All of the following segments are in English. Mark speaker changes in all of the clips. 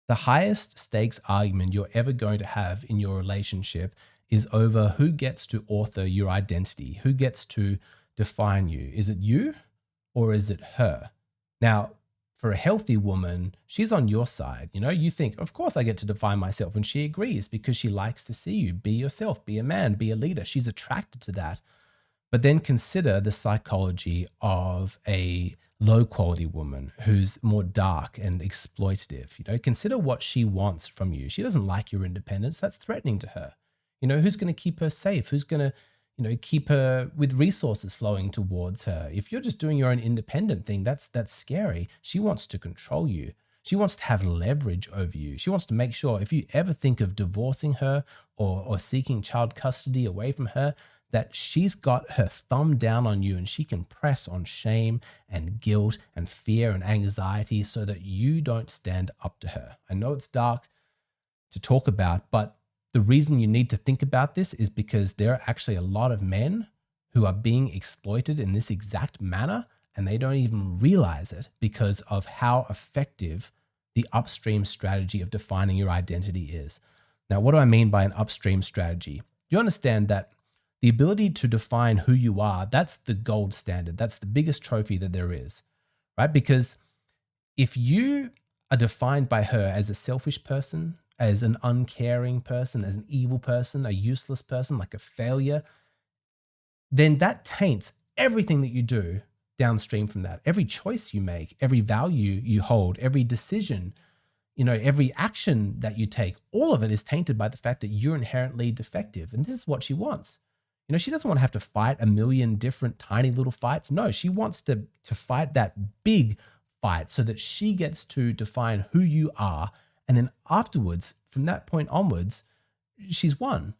Speaker 1: The highest stakes argument you're ever going to have in your relationship is over who gets to author your identity, who gets to define you. Is it you or is it her? Now, for a healthy woman, she's on your side. You know, you think, of course I get to define myself. And she agrees because she likes to see you be yourself, be a man, be a leader. She's attracted to that. But then consider the psychology of a low quality woman who's more dark and exploitative. You know, consider what she wants from you. She doesn't like your independence. That's threatening to her. You know, who's going to keep her safe? Who's going to, keep her with resources flowing towards her? If you're just doing your own independent thing, that's scary. She wants to control you. She wants to have leverage over you. She wants to make sure if you ever think of divorcing her or seeking child custody away from her, that she's got her thumb down on you and she can press on shame and guilt and fear and anxiety so that you don't stand up to her. I know it's dark to talk about, but the reason you need to think about this is because there are actually a lot of men who are being exploited in this exact manner and they don't even realize it because of how effective the upstream strategy of defining your identity is. Now, what do I mean by an upstream strategy? Do you understand that the ability to define who you are, that's the gold standard. That's the biggest trophy that there is, right? Because if you are defined by her as a selfish person, as an uncaring person, as an evil person, a useless person, like a failure, then that taints everything that you do downstream from that. Every choice you make, every value you hold, every decision, every action that you take, all of it is tainted by the fact that you're inherently defective. And this is what she wants. She doesn't want to have to fight a million different tiny little fights. No, she wants to fight that big fight so that she gets to define who you are. And then afterwards, from that point onwards, she's won.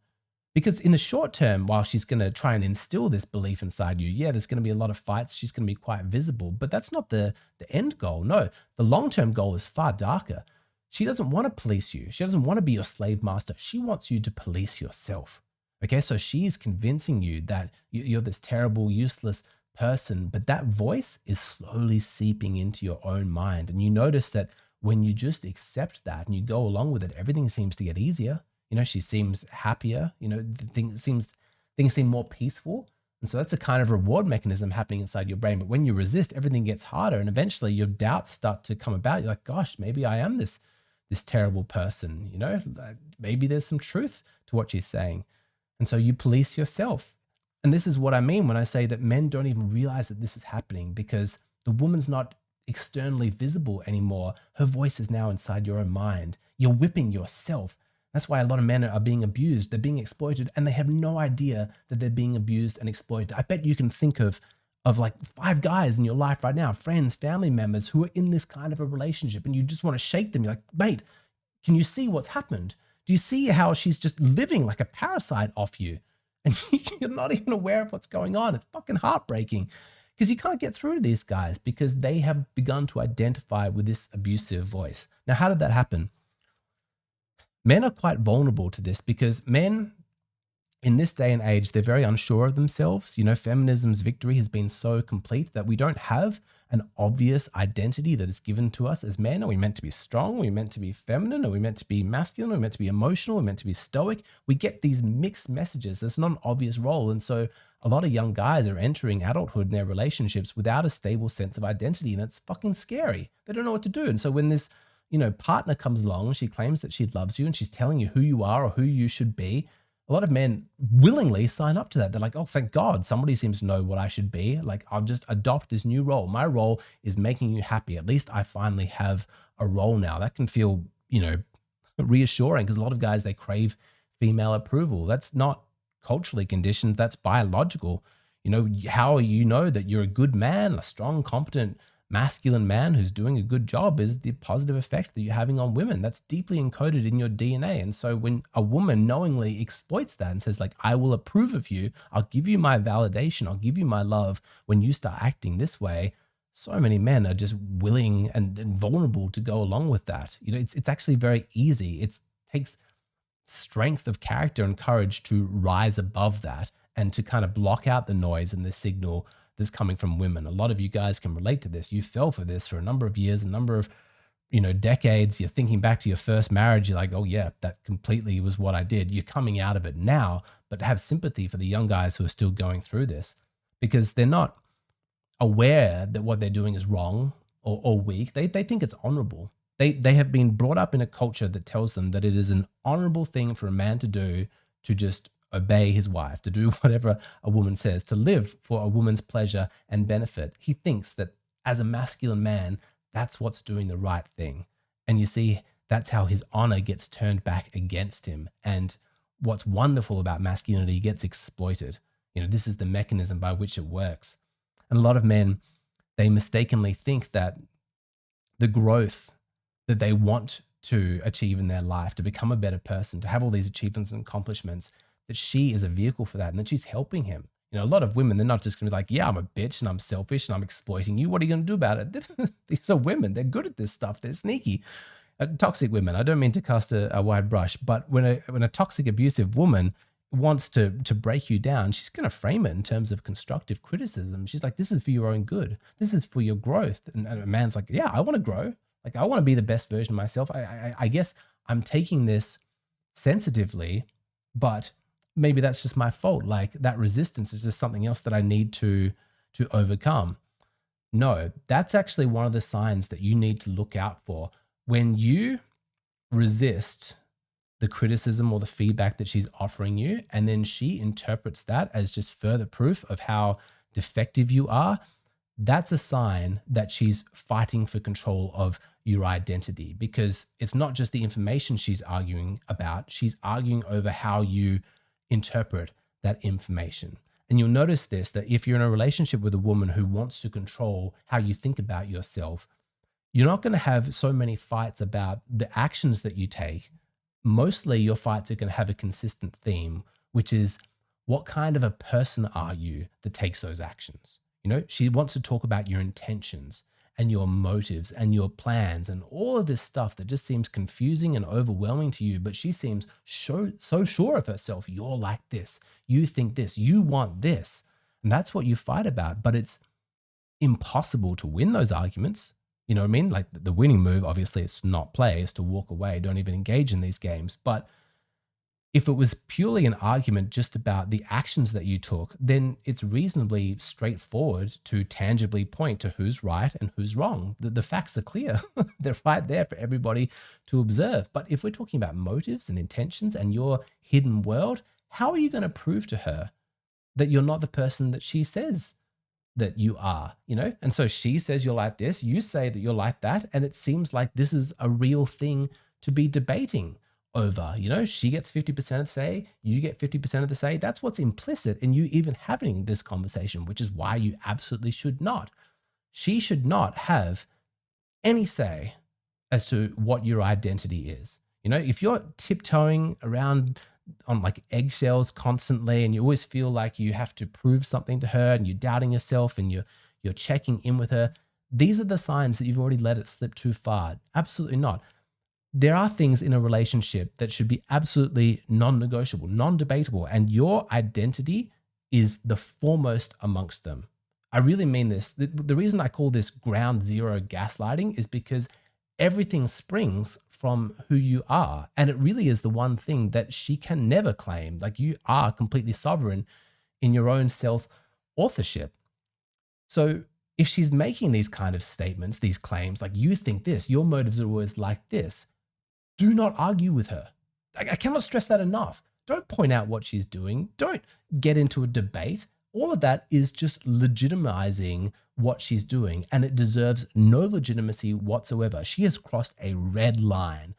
Speaker 1: Because in the short term, while she's going to try and instill this belief inside you, yeah, there's going to be a lot of fights. She's going to be quite visible, but that's not the end goal. No, the long-term goal is far darker. She doesn't want to police you. She doesn't want to be your slave master. She wants you to police yourself. Okay, so she's convincing you that you're this terrible, useless person, but that voice is slowly seeping into your own mind. And you notice that when you just accept that and you go along with it, everything seems to get easier. She seems happier. Things seem more peaceful. And so that's a kind of reward mechanism happening inside your brain. But when you resist, everything gets harder. And eventually your doubts start to come about. You're like, gosh, maybe I am this terrible person. Maybe there's some truth to what she's saying. And so you police yourself. And this is what I mean when I say that men don't even realize that this is happening because the woman's not externally visible anymore. Her voice is now inside your own mind. You're whipping yourself. That's why a lot of men are being abused. They're being exploited and they have no idea that they're being abused and exploited. I bet you can think of like 5 guys in your life right now, friends, family members who are in this kind of a relationship and you just want to shake them. You're like, mate, can you see what's happened? Do you see how she's just living like a parasite off you? And you're not even aware of what's going on. It's fucking heartbreaking because you can't get through to these guys because they have begun to identify with this abusive voice. Now, how did that happen? Men are quite vulnerable to this because men in this day and age, they're very unsure of themselves. Feminism's victory has been so complete that we don't have an obvious identity that is given to us as men. Are we meant to be strong? Are we meant to be feminine? Are we meant to be masculine? Are we meant to be emotional? Are we meant to be stoic? We get these mixed messages. There's not an obvious role. And so a lot of young guys are entering adulthood in their relationships without a stable sense of identity. And it's fucking scary. They don't know what to do. And so when this, partner comes along, she claims that she loves you and she's telling you who you are or who you should be. A lot of men willingly sign up to that. They're like, oh, thank God, somebody seems to know what I should be. Like, I'll just adopt this new role. My role is making you happy. At least I finally have a role now. That can feel, reassuring because a lot of guys, they crave female approval. That's not culturally conditioned. That's biological. How you know that you're a good man, a strong, competent, masculine man who's doing a good job is the positive effect that you're having on women. That's deeply encoded in your DNA. And so when a woman knowingly exploits that and says like, I will approve of you, I'll give you my validation, I'll give you my love when you start acting this way, so many men are just willing and vulnerable to go along with that. It's actually very easy. It takes strength of character and courage to rise above that and to kind of block out the noise and the signal that's coming from women. A lot of you guys can relate to this. You fell for this for a number of years, a number of decades, you're thinking back to your first marriage, you're like, oh yeah, that completely was what I did. You're coming out of it now, but have sympathy for the young guys who are still going through this, because they're not aware that what they're doing is wrong or weak. They think it's honorable. They have been brought up in a culture that tells them that it is an honorable thing for a man to do, to just obey his wife, to do whatever a woman says, to live for a woman's pleasure and benefit. He thinks that as a masculine man, that's what's doing the right thing. And you see, that's how his honor gets turned back against him. And what's wonderful about masculinity gets exploited. This is the mechanism by which it works. And a lot of men, they mistakenly think that the growth that they want to achieve in their life, to become a better person, to have all these achievements and accomplishments, that she is a vehicle for that and that she's helping him. A lot of women, they're not just going to be like, yeah, I'm a bitch and I'm selfish and I'm exploiting you. What are you going to do about it? These are women. They're good at this stuff. They're sneaky. Toxic women. I don't mean to cast a wide brush, but when a toxic, abusive woman wants to break you down, she's going to frame it in terms of constructive criticism. She's like, this is for your own good. This is for your growth. And a man's like, yeah, I want to grow. Like, I want to be the best version of myself. I guess I'm taking this sensitively, but maybe that's just my fault. Like, that resistance is just something else that I need to overcome. No, that's actually one of the signs that you need to look out for. When you resist the criticism or the feedback that she's offering you, and then she interprets that as just further proof of how defective you are, that's a sign that she's fighting for control of your identity, because it's not just the information she's arguing about, she's arguing over how you interpret that information. And you'll notice this, that if you're in a relationship with a woman who wants to control how you think about yourself, you're not going to have so many fights about the actions that you take. Mostly your fights are going to have a consistent theme, which is, what kind of a person are you that takes those actions? She wants to talk about your intentions and your motives and your plans and all of this stuff that just seems confusing and overwhelming to you. But she seems so sure of herself. You're like this. You think this. You want this. And that's what you fight about. But it's impossible to win those arguments. You know what I mean? Like, the winning move, obviously, is to not play, is to walk away, don't even engage in these games. But if it was purely an argument just about the actions that you took, then it's reasonably straightforward to tangibly point to who's right and who's wrong. The facts are clear. They're right there for everybody to observe. But if we're talking about motives and intentions and your hidden world, how are you going to prove to her that you're not the person that she says that you are? And so she says you're like this, you say that you're like that, and it seems like this is a real thing to be debating over. She gets 50% of the say, you get 50% of the say. That's what's implicit in you even having this conversation, which is why you absolutely should not. She should not have any say as to what your identity is. If you're tiptoeing around on like eggshells constantly, and you always feel like you have to prove something to her, and you're doubting yourself, and you're checking in with her, these are the signs that you've already let it slip too far. Absolutely not. There are things in a relationship that should be absolutely non-negotiable, non-debatable, and your identity is the foremost amongst them. I really mean this. The reason I call this ground zero gaslighting is because everything springs from who you are. And it really is the one thing that she can never claim. Like, you are completely sovereign in your own self-authorship. So if she's making these kind of statements, these claims, like, you think this, your motives are always like this, do not argue with her. I cannot stress that enough. Don't point out what she's doing. Don't get into a debate. All of that is just legitimizing what she's doing, and it deserves no legitimacy whatsoever. She has crossed a red line.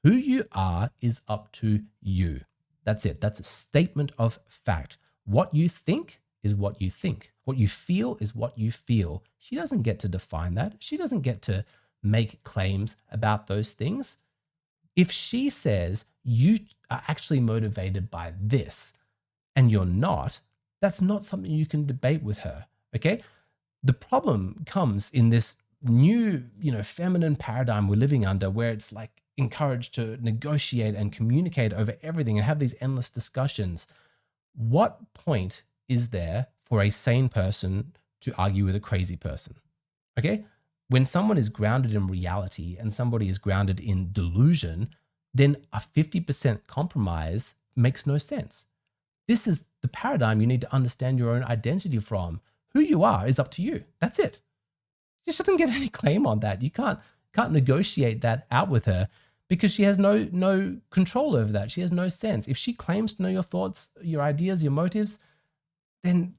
Speaker 1: Who you are is up to you. That's it. That's a statement of fact. What you think is what you think. What you feel is what you feel. She doesn't get to define that. She doesn't get to make claims about those things. If she says you are actually motivated by this and you're not, that's not something you can debate with her, okay? The problem comes in this new, feminine paradigm we're living under, where it's like encouraged to negotiate and communicate over everything and have these endless discussions. What point is there for a sane person to argue with a crazy person? Okay? When someone is grounded in reality and somebody is grounded in delusion, then a 50% compromise makes no sense. This is the paradigm you need to understand your own identity from. Who you are is up to you. That's it. You shouldn't get any claim on that. You can't negotiate that out with her because she has no control over that. She has no sense. If she claims to know your thoughts, your ideas, your motives, then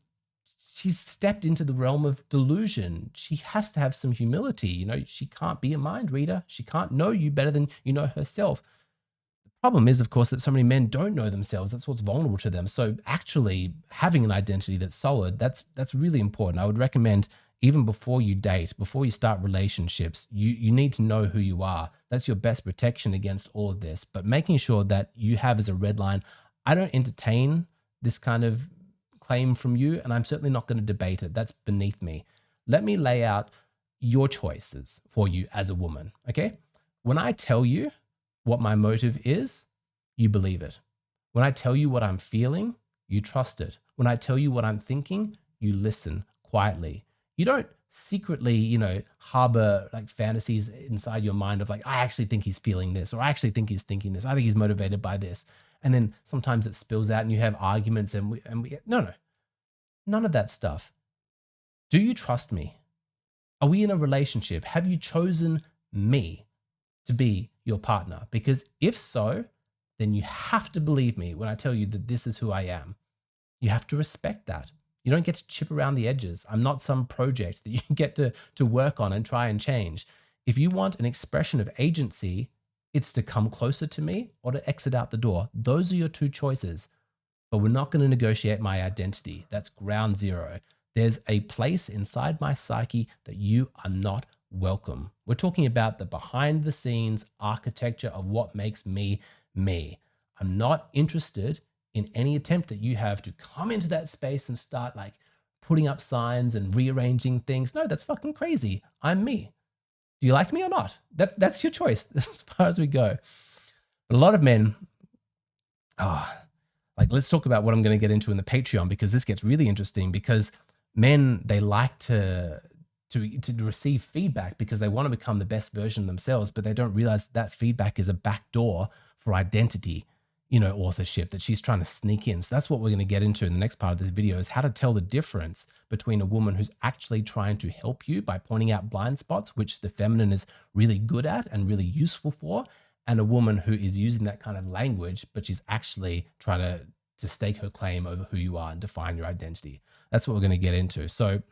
Speaker 1: she's stepped into the realm of delusion. She has to have some humility. She can't be a mind reader. She can't know you better than you know herself. Problem is, of course, that so many men don't know themselves. That's what's vulnerable to them. So actually having an identity that's solid, that's really important. I would recommend even before you date, before you start relationships, you need to know who you are. That's your best protection against all of this. But making sure that you have as a red line, I don't entertain this kind of claim from you, and I'm certainly not going to debate it. That's beneath me. Let me lay out your choices for you as a woman, okay? When I tell you what my motive is, you believe it. When I tell you what I'm feeling, you trust it. When I tell you what I'm thinking, you listen quietly. You don't secretly, harbor like fantasies inside your mind of like, I actually think he's feeling this, or I actually think he's thinking this. I think he's motivated by this. And then sometimes it spills out and you have arguments no, none of that stuff. Do you trust me? Are we in a relationship? Have you chosen me to be your partner? Because if so, then you have to believe me when I tell you that this is who I am. You have to respect that. You don't get to chip around the edges. I'm not some project that you get to work on and try and change. If you want an expression of agency, it's to come closer to me or to exit out the door. Those are your two choices. But we're not going to negotiate my identity. That's ground zero. There's a place inside my psyche that you are not welcome. We're talking about the behind the scenes architecture of what makes me me. I'm not interested in any attempt that you have to come into that space and start like putting up signs and rearranging things. No, that's fucking crazy. I'm me. Do you like me or not? That's your choice as far as we go. But a lot of men, like let's talk about what I'm going to get into in the Patreon, because this gets really interesting, because men, they like to receive feedback because they want to become the best version of themselves, but they don't realize that feedback is a backdoor for identity, authorship that she's trying to sneak in. So that's what we're going to get into in the next part of this video, is how to tell the difference between a woman who's actually trying to help you by pointing out blind spots, which the feminine is really good at and really useful for, and a woman who is using that kind of language, but she's actually trying to stake her claim over who you are and define your identity. That's what we're going to get into. So